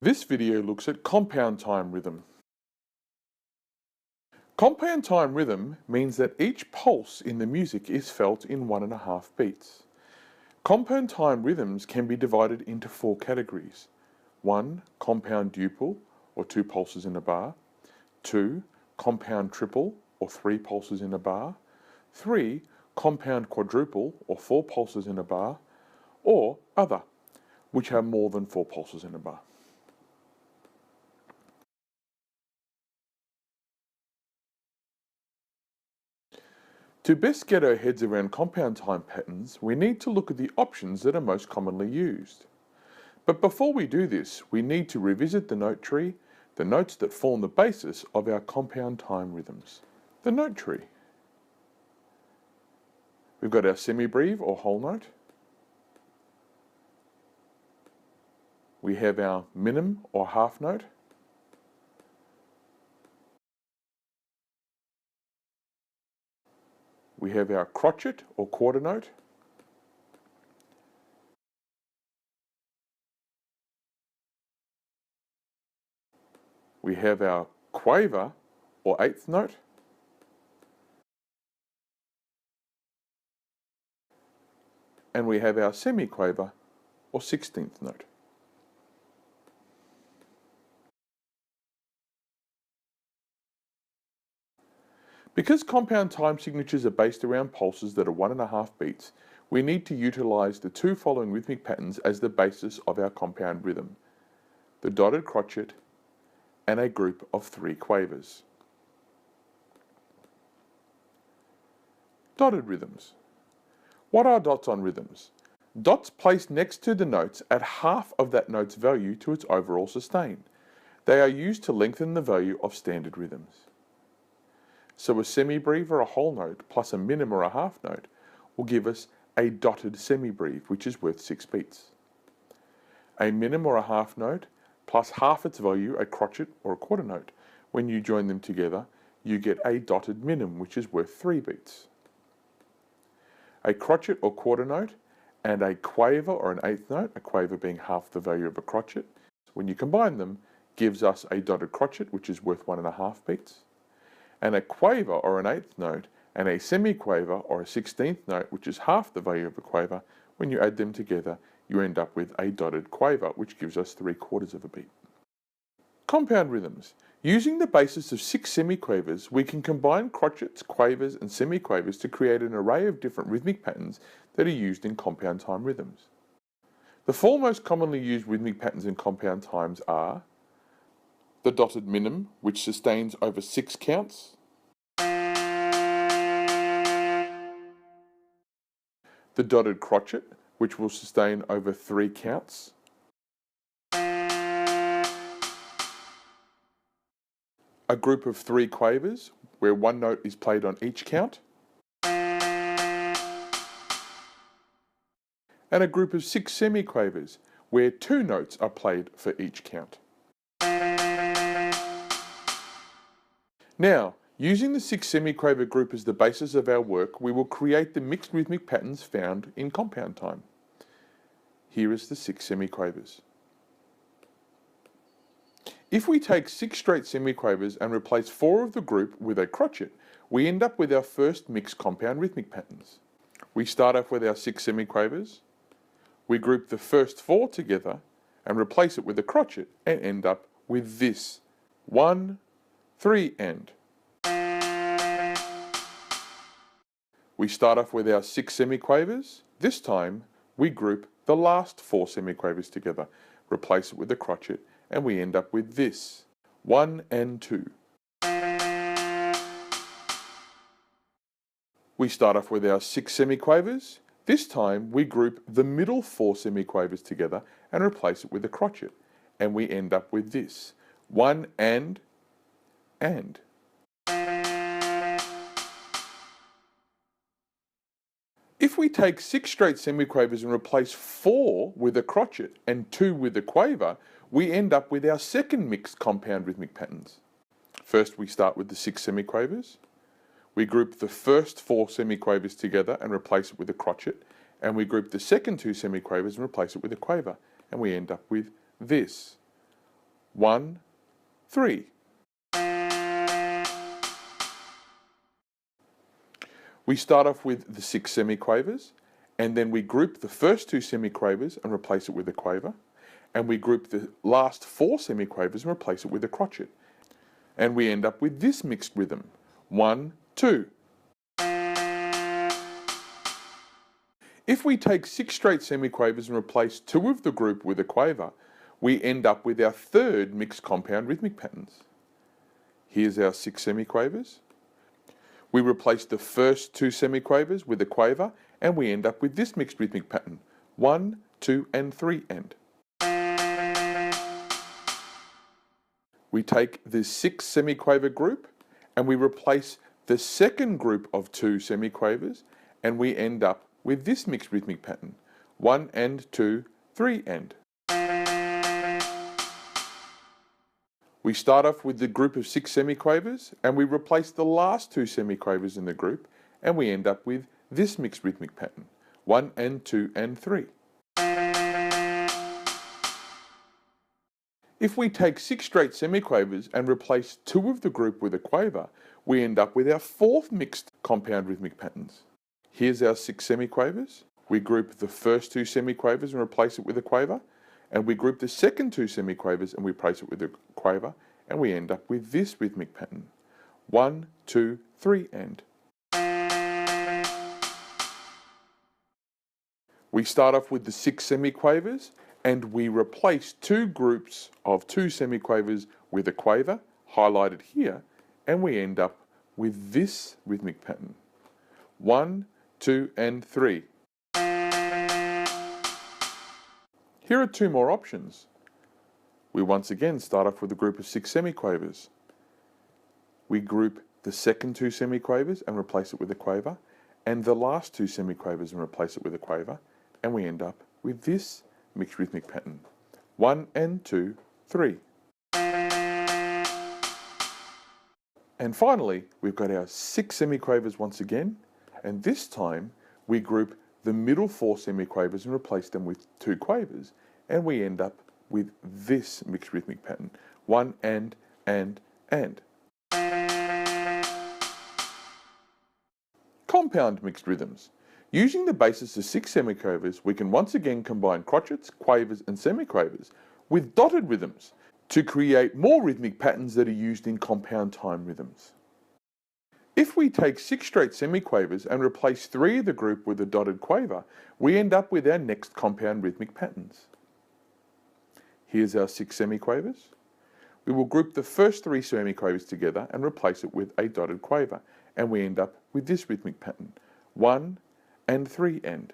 This video looks at compound time rhythm. Compound time rhythm means that each pulse in the music is felt in 1.5 beats. Compound time rhythms can be divided into 4 categories. 1. Compound duple, or 2 pulses in a bar. 2. Compound triple, or 3 pulses in a bar. 3. Compound quadruple, or 4 pulses in a bar. Or other, which have more than 4 pulses in a bar. To best get our heads around compound time patterns, we need to look at the options that are most commonly used. But before we do this, we need to revisit the note tree, the notes that form the basis of our compound time rhythms. The note tree. We've got our semibreve or whole note. We have our minim or half note. We have our crotchet or quarter note. We have our quaver or eighth note. And we have our semiquaver or 16th note. Because compound time signatures are based around pulses that are 1.5 beats, we need to utilise the 2 following rhythmic patterns as the basis of our compound rhythm: the dotted crotchet and a group of 3 quavers. Dotted rhythms. What are dots on rhythms? Dots placed next to the notes add half of that note's value to its overall sustain. They are used to lengthen the value of standard rhythms. So a semibreve or a whole note plus a minim or a half note will give us a dotted semibreve, which is worth 6 beats. A minim or a half note plus half its value, a crotchet or a quarter note. When you join them together, you get a dotted minim, which is worth 3 beats. A crotchet or quarter note and a quaver or an eighth note, a quaver being half the value of a crotchet, when you combine them, gives us a dotted crotchet, which is worth 1.5 beats. And a quaver or an eighth note and a semiquaver or a 16th note, which is half the value of a quaver, when you add them together, you end up with a dotted quaver, which gives us 3/4 of a beat. Compound rhythms. Using the basis of 6 semiquavers, we can combine crotchets, quavers, and semiquavers to create an array of different rhythmic patterns that are used in compound time rhythms. The 4 most commonly used rhythmic patterns in compound times are the dotted minim, which sustains over 6 counts. The dotted crotchet, which will sustain over 3 counts. A group of 3 quavers, where 1 note is played on each count. And a group of 6 semiquavers, where 2 notes are played for each count. Now, using the 6 semiquaver group as the basis of our work, we will create the mixed rhythmic patterns found in compound time. Here is the 6 semiquavers. If we take 6 straight semiquavers and replace 4 of the group with a crotchet, we end up with our first mixed compound rhythmic patterns. We start off with our 6 semiquavers. We group the first 4 together and replace it with a crotchet and end up with this: 1, 3 and. We start off with our 6 semiquavers. This time we group the last 4 semiquavers together, replace it with a crotchet, and we end up with this: 1 and 2. We start off with our 6 semiquavers. This time we group the middle 4 semiquavers together and replace it with a crotchet, and we end up with this: 1 and. If we take 6 straight semiquavers and replace 4 with a crotchet and 2 with a quaver, we end up with our second mixed compound rhythmic patterns. First, we start with the 6 semiquavers. We group the first 4 semiquavers together and replace it with a crotchet, and we group the second 2 semiquavers and replace it with a quaver, and we end up with this: 1, 3. We start off with the 6 semiquavers, and then we group the first 2 semiquavers and replace it with a quaver, and we group the last 4 semiquavers and replace it with a crotchet, and we end up with this mixed rhythm, 1, 2. If we take 6 straight semiquavers and replace 2 of the group with a quaver, we end up with our third mixed compound rhythmic patterns. Here's our 6 semiquavers. We replace the first 2 semiquavers with a quaver, and we end up with this mixed rhythmic pattern, 1, 2, and 3 end. We take the 6 semiquaver group, and we replace the second group of 2 semiquavers, and we end up with this mixed rhythmic pattern, 1 and 2, 3 end. We start off with the group of 6 semiquavers, and we replace the last 2 semiquavers in the group, and we end up with this mixed rhythmic pattern, 1 and 2 and 3. If we take 6 straight semiquavers and replace 2 of the group with a quaver, we end up with our fourth mixed compound rhythmic patterns. Here's our 6 semiquavers. We group the first 2 semiquavers and replace it with a quaver, and we group the second 2 semiquavers and we replace it with a quaver, and we end up with this rhythmic pattern, 1, 2, 3 end. We start off with the 6 semiquavers, and we replace 2 groups of 2 semiquavers with a quaver, highlighted here, and we end up with this rhythmic pattern, 1, 2, and 3. Here are 2 more options. We once again start off with a group of 6 semiquavers. We group the second 2 semiquavers and replace it with a quaver, and the last 2 semiquavers and replace it with a quaver, and we end up with this mixed rhythmic pattern, 1 and 2, 3. And finally, we've got our 6 semiquavers once again, and this time we group the middle 4 semiquavers and replace them with 2 quavers, and we end up with this mixed rhythmic pattern, 1 and. Compound mixed rhythms. Using the basis of 6 semiquavers, we can once again combine crotchets, quavers and semiquavers with dotted rhythms to create more rhythmic patterns that are used in compound time rhythms. If we take 6 straight semiquavers and replace 3 of the group with a dotted quaver, we end up with our next compound rhythmic patterns. Here's our 6 semiquavers. We will group the first 3 semiquavers together and replace it with a dotted quaver, and we end up with this rhythmic pattern, 1 and 3 end.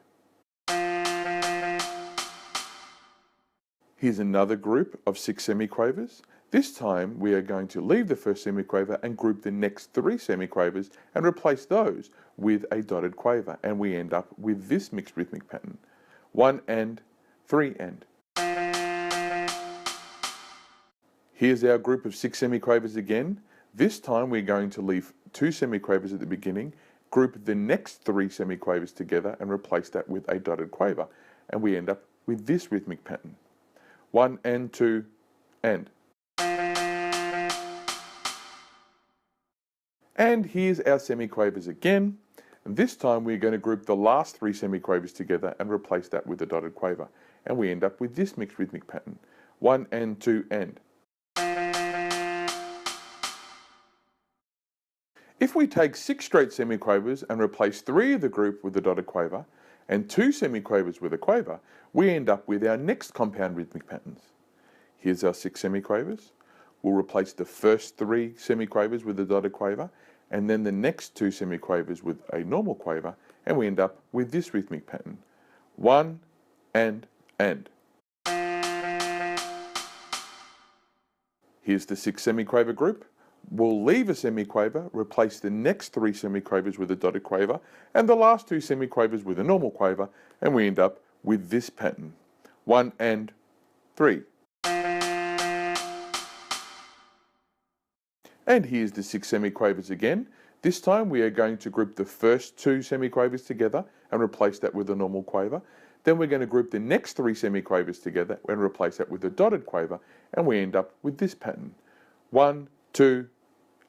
Here's another group of 6 semiquavers. This time we are going to leave the first semiquaver and group the next 3 semiquavers and replace those with a dotted quaver, and we end up with this mixed rhythmic pattern, 1 and 3 end. Here's our group of 6 semiquavers again. This time we're going to leave 2 semiquavers at the beginning, group the next 3 semiquavers together and replace that with a dotted quaver, and we end up with this rhythmic pattern, 1 and 2 and. And here's our semiquavers again, and this time we're going to group the last 3 semiquavers together and replace that with a dotted quaver, and we end up with this mixed rhythmic pattern, 1 and 2 and. If we take 6 straight semiquavers and replace 3 of the group with a dotted quaver and 2 semiquavers with a quaver, we end up with our next compound rhythmic patterns. Here's our 6 semiquavers. We'll replace the first 3 semiquavers with a dotted quaver, and then the next 2 semiquavers with a normal quaver, and we end up with this rhythmic pattern, 1 and. Here's the 6 semiquaver group. We'll leave a semiquaver, replace the next 3 semiquavers with a dotted quaver, and the last 2 semiquavers with a normal quaver, and we end up with this pattern, 1 and 3. And here's the 6 semiquavers again. This time we are going to group the first 2 semiquavers together and replace that with a normal quaver. Then we're going to group the next 3 semiquavers together and replace that with a dotted quaver, and we end up with this pattern. 1, 2,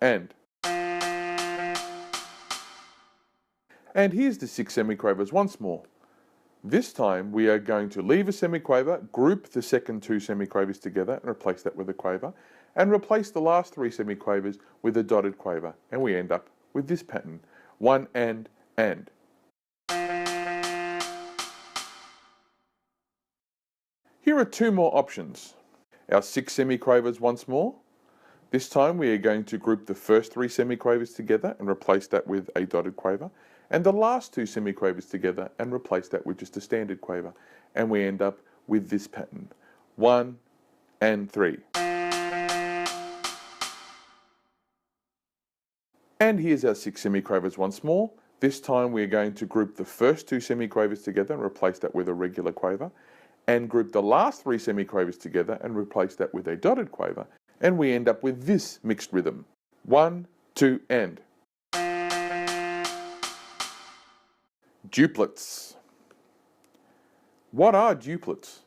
and. And here's the 6 semiquavers once more. This time we are going to leave a semiquaver, group the second 2 semiquavers together and replace that with a quaver, and replace the last 3 semiquavers with a dotted quaver, and we end up with this pattern. 1 and. Here are 2 more options. Our 6 semiquavers once more. This time we are going to group the first 3 semiquavers together and replace that with a dotted quaver, and the last 2 semiquavers together and replace that with just a standard quaver, and we end up with this pattern. 1 and 3. And here's our 6 semiquavers once more. This time we are going to group the first 2 semiquavers together and replace that with a regular quaver, and group the last 3 semiquavers together and replace that with a dotted quaver, and we end up with this mixed rhythm. 1, 2, and. Duplets. What are duplets?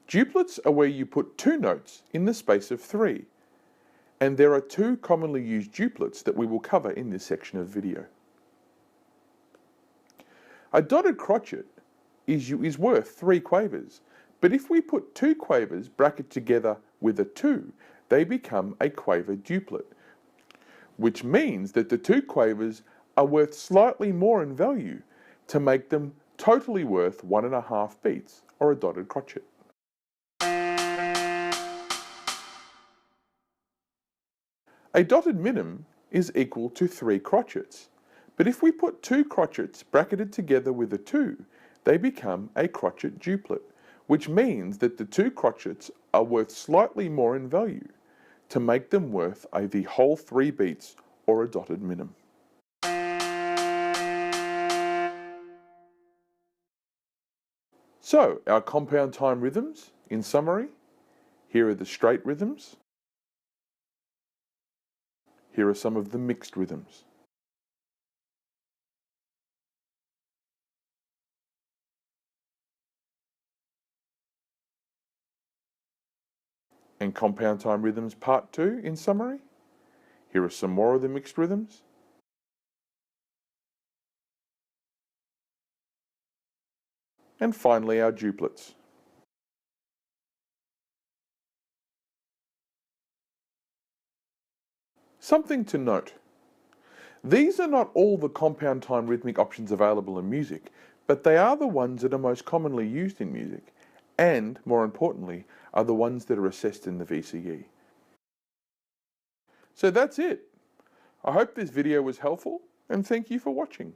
Duplets are where you put 2 notes in the space of 3. And there are 2 commonly used duplets that we will cover in this section of video. A dotted crotchet is worth 3 quavers, but if we put 2 quavers bracketed together with a 2, they become a quaver duplet, which means that the 2 quavers are worth slightly more in value to make them totally worth 1.5 beats, or a dotted crotchet. A dotted minim is equal to 3 crotchets, but if we put 2 crotchets bracketed together with a 2, they become a crotchet duplet, which means that the 2 crotchets are worth slightly more in value to make them worth the whole 3 beats, or a dotted minim. So, our compound time rhythms, in summary, here are the straight rhythms. Here are some of the mixed rhythms. And compound time rhythms part 2, in summary. Here are some more of the mixed rhythms. And finally our duplets. Something to note. These are not all the compound time rhythmic options available in music, but they are the ones that are most commonly used in music, and, more importantly, are the ones that are assessed in the VCE. So that's it. I hope this video was helpful, and thank you for watching.